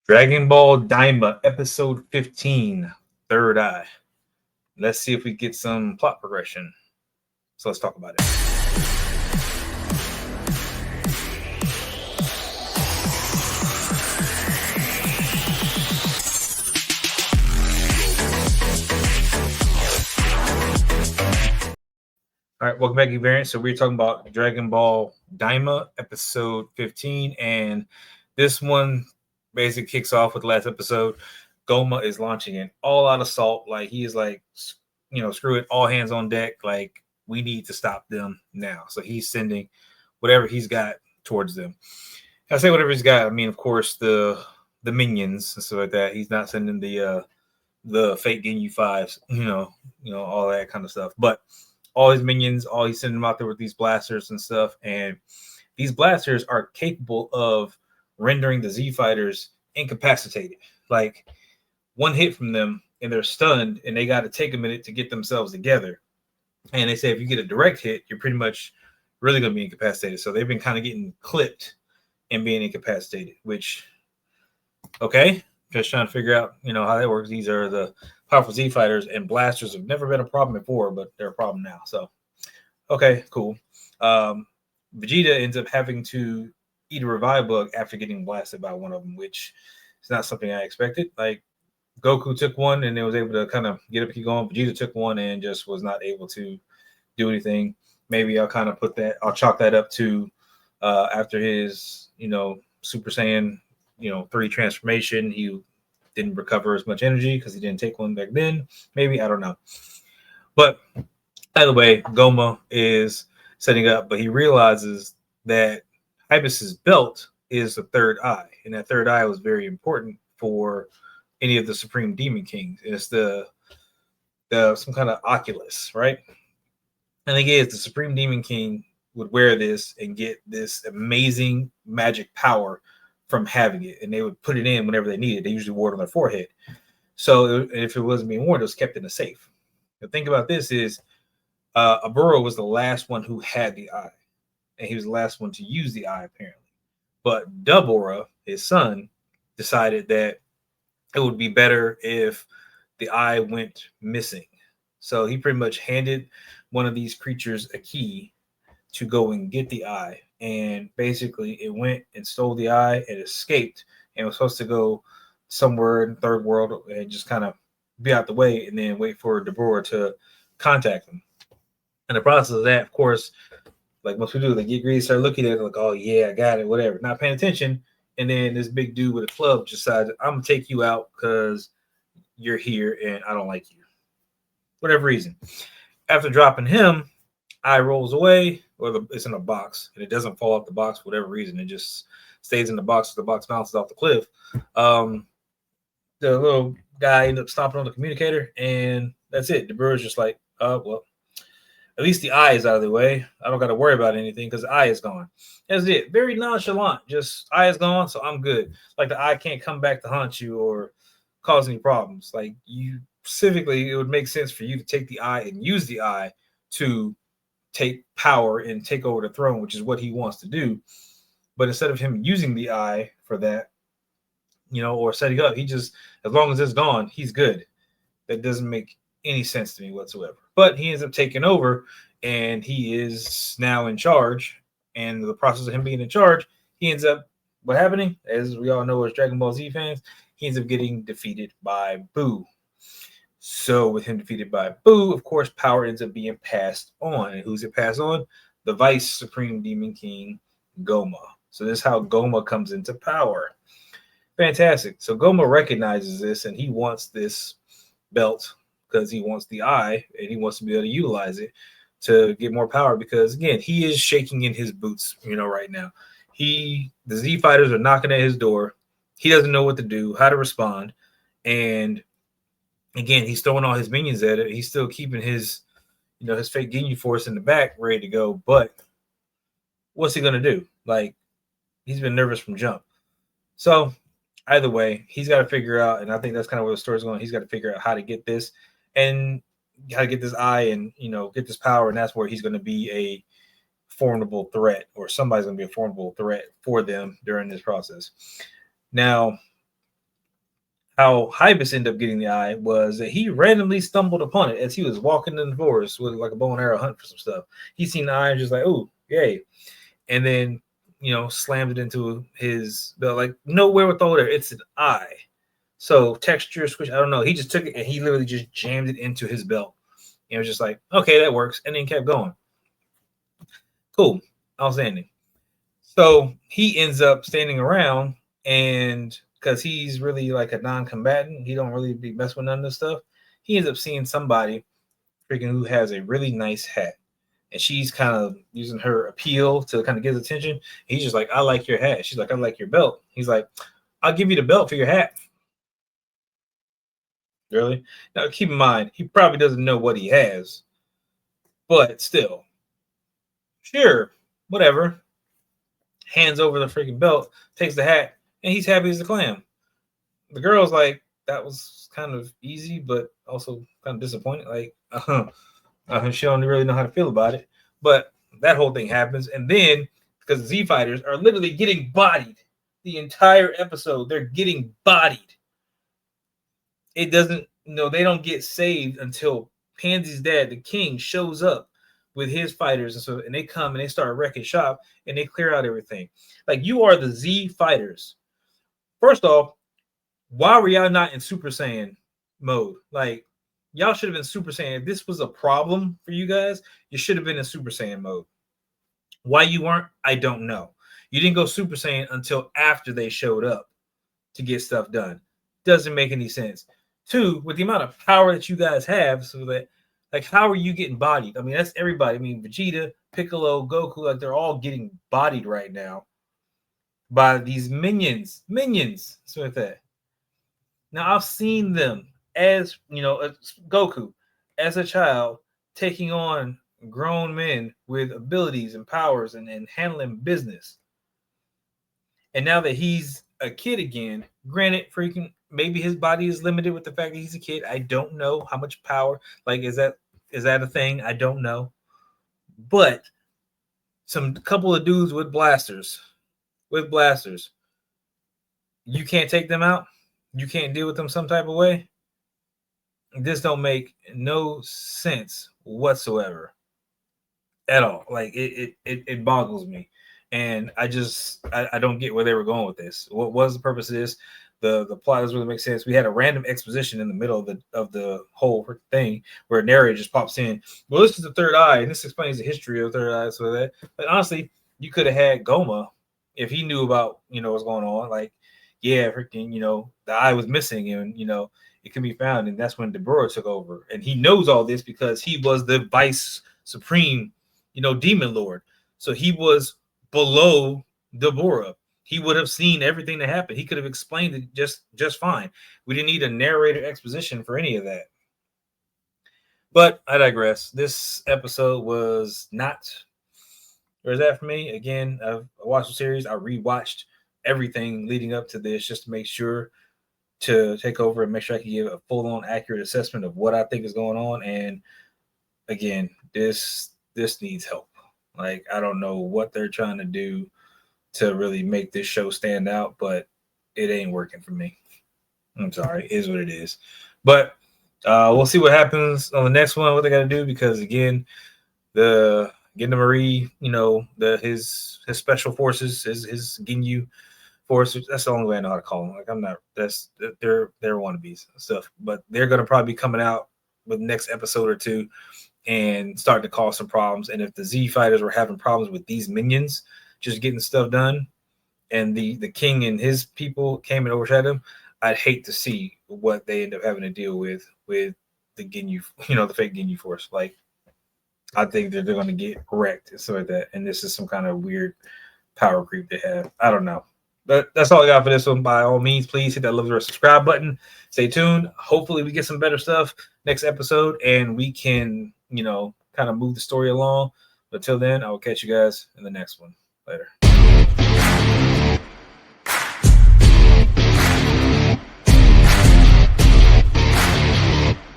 Dragon Ball Daima, episode 15, Third Eye. Let's see if we get some plot progression. So let's talk about it. All right, welcome back, Geek Variant. So we're talking about Dragon Ball Daima, episode 15, and this one basically kicks off with the last episode. Goma is launching an all-out assault. Like he is like, screw it, all hands on deck. Like we need to stop them now. So he's sending whatever he's got towards them. I say whatever he's got. I mean, of course, the minions and stuff like that. He's not sending the fake Ginyu fives, all that kind of stuff, but all his minions, all he's sending them out there with these blasters and stuff. And these blasters are capable of rendering the Z fighters incapacitated. Like one hit from them and they're stunned and they got to take a minute to get themselves together. And they say if you get a direct hit, you're pretty much really going to be incapacitated. So they've been kind of getting clipped and being incapacitated, which, okay, just trying to figure out, how that works. These are the powerful Z fighters, and blasters have never been a problem before, but they're a problem now. So, okay, cool. Vegeta ends up having to eat a revive bug after getting blasted by one of them, which is not something I expected. Like Goku took one and it was able to kind of get up, keep going. Vegeta took one and just was not able to do anything. Maybe I'll kind of I'll chalk that up to after his, Super Saiyan, 3 transformation, he didn't recover as much energy because he didn't take one back then. Maybe, I don't know. But either way, Goma is setting up, but he realizes that Ibis's belt is the third eye, and that third eye was very important for any of the Supreme Demon Kings. It's the some kind of oculus, right? And the thing is, the Supreme Demon King would wear this and get this amazing magic power from having it, and they would put it in whenever they needed. They usually wore it on their forehead. So if it wasn't being worn, it was kept in a safe. The thing about this is, Aburo was the last one who had the eye, and he was the last one to use the eye, apparently. But Dubora, his son, decided that it would be better if the eye went missing. So he pretty much handed one of these creatures a key to go and get the eye. And basically it went and stole the eye and escaped and was supposed to go somewhere in the third world and just kind of be out the way and then wait for Deborah to contact him. And the process of that, of course, like most people do, they get greedy, start looking at it like, oh yeah, I got it, whatever, not paying attention. And then this big dude with a club decides, I'm gonna take you out because you're here and I don't like you. Whatever reason. After dropping him, eye rolls away, or it's in a box, and it doesn't fall off the box for whatever reason. It just stays in the box. The box bounces off the cliff. The little guy ends up stomping on the communicator, and that's it. The bird's just like, well, at least the eye is out of the way. I don't got to worry about anything because the eye is gone. That's it. Very nonchalant. Just eye is gone, so I'm good. Like the eye can't come back to haunt you or cause any problems. Like you specifically, it would make sense for you to take the eye and use the eye to take power and take over the throne, which is what he wants to do. But instead of him using the eye for that, or setting up, he just, as long as it's gone, he's good. That doesn't make any sense to me whatsoever. But he ends up taking over, and he is now in charge. And the process of him being in charge, he ends up, what happening, as we all know as Dragon Ball Z fans, he ends up getting defeated by Buu. So with him defeated by Buu, of course, power ends up being passed on. And who's it passed on? The Vice Supreme Demon King, Goma. So this is how Goma comes into power. Fantastic. So Goma recognizes this, and he wants this belt because he wants the eye, and he wants to be able to utilize it to get more power. Because, again, he is shaking in his boots, right now. The Z fighters are knocking at his door. He doesn't know what to do, how to respond. And again, he's throwing all his minions at it. He's still keeping his, his fake Ginyu force in the back ready to go. But what's he going to do? Like, he's been nervous from jump. So either way, he's got to figure out, and I think that's kind of where the story's going. He's got to figure out how to get this and how to get this eye and, get this power. And that's where he's going to be a formidable threat, or somebody's going to be a formidable threat for them during this process. Now, how Hybus ended up getting the eye was that he randomly stumbled upon it as he was walking in the forest with like a bow and arrow hunt for some stuff. He seen the eye and just like, oh, yay. And then, slammed it into his belt. Like, no wherewithal there. It's an eye. So texture, switch, I don't know. He just took it and he literally just jammed it into his belt. And it was just like, okay, that works. And then kept going. Cool. Outstanding. So he ends up standing around, and because he's really like a non-combatant, he don't really be messing with none of this stuff. He ends up seeing somebody freaking who has a really nice hat, and she's kind of using her appeal to kind of get his attention. He's just like, I like your hat. She's like, I like your belt. He's like, I'll give you the belt for your hat. Really? Now keep in mind, he probably doesn't know what he has, but still, sure, whatever. Hands over the freaking belt, takes the hat, and he's happy as a clam. The girl's like, that was kind of easy, but also kind of disappointed. Like, she don't really know how to feel about it. But that whole thing happens, and then because the Z Fighters are literally getting bodied the entire episode, they're getting bodied. It doesn't, they don't get saved until Pansy's dad, the king, shows up with his fighters, and they come and they start wrecking shop and they clear out everything. Like, you are the Z Fighters. First off, why were y'all not in Super Saiyan mode? Like, y'all should have been Super Saiyan. If this was a problem for you guys, you should have been in Super Saiyan mode. Why you weren't, I don't know. You didn't go Super Saiyan until after they showed up to get stuff done. Doesn't make any sense. Two, with the amount of power that you guys have, so that, like, how are you getting bodied? I mean, that's everybody. I mean, Vegeta, Piccolo, Goku, like, they're all getting bodied right now by these minions. So with that. Now, I've seen them as, Goku, as a child, taking on grown men with abilities and powers and handling business. And now that he's a kid again, granted, freaking, maybe his body is limited with the fact that he's a kid. I don't know how much power. Like, is that a thing? I don't know. But some couple of dudes with blasters, you can't take them out. You can't deal with them some type of way. This don't make no sense whatsoever at all. Like, it boggles me. And I don't get where they were going with this. What was the purpose of this? The plot doesn't really make sense. We had a random exposition in the middle of the whole thing where a narrator just pops in. Well, this is the third eye, and this explains the history of the third eye. So that, but honestly, you could have had Goma if he knew about what's going on. Like, yeah, freaking, the eye was missing, and it can be found, and that's when Deborah took over, and he knows all this because he was the vice supreme, demon lord. So he was below Deborah. He would have seen everything that happened. He could have explained it just fine. We didn't need a narrator exposition for any of that. But I digress. This episode was not where's that for me. Again, I watched the series. I rewatched everything leading up to this just to make sure to take over and make sure I can give a full-on accurate assessment of what I think is going on. And again, this needs help. Like, I don't know what they're trying to do to really make this show stand out, but it ain't working for me. I'm sorry. It is what it is. But we'll see what happens on the next one, what they got to do, because again, the Genda Marie, his special forces, his Ginyu force, that's the only way I know how to call them. Like, I'm not, they're wannabes and stuff, but they're going to probably be coming out with the next episode or two and start to cause some problems. And if the Z Fighters were having problems with these minions just getting stuff done, and the king and his people came and overshadowed him, I'd hate to see what they end up having to deal with the Ginyu, the fake Ginyu force. Like, I think that they're going to get wrecked and stuff like that. And this is some kind of weird power creep they have. I don't know. But that's all I got for this one. By all means, please hit that love or subscribe button. Stay tuned. Hopefully we get some better stuff next episode and we can, kind of move the story along. But until then, I will catch you guys in the next one. Later.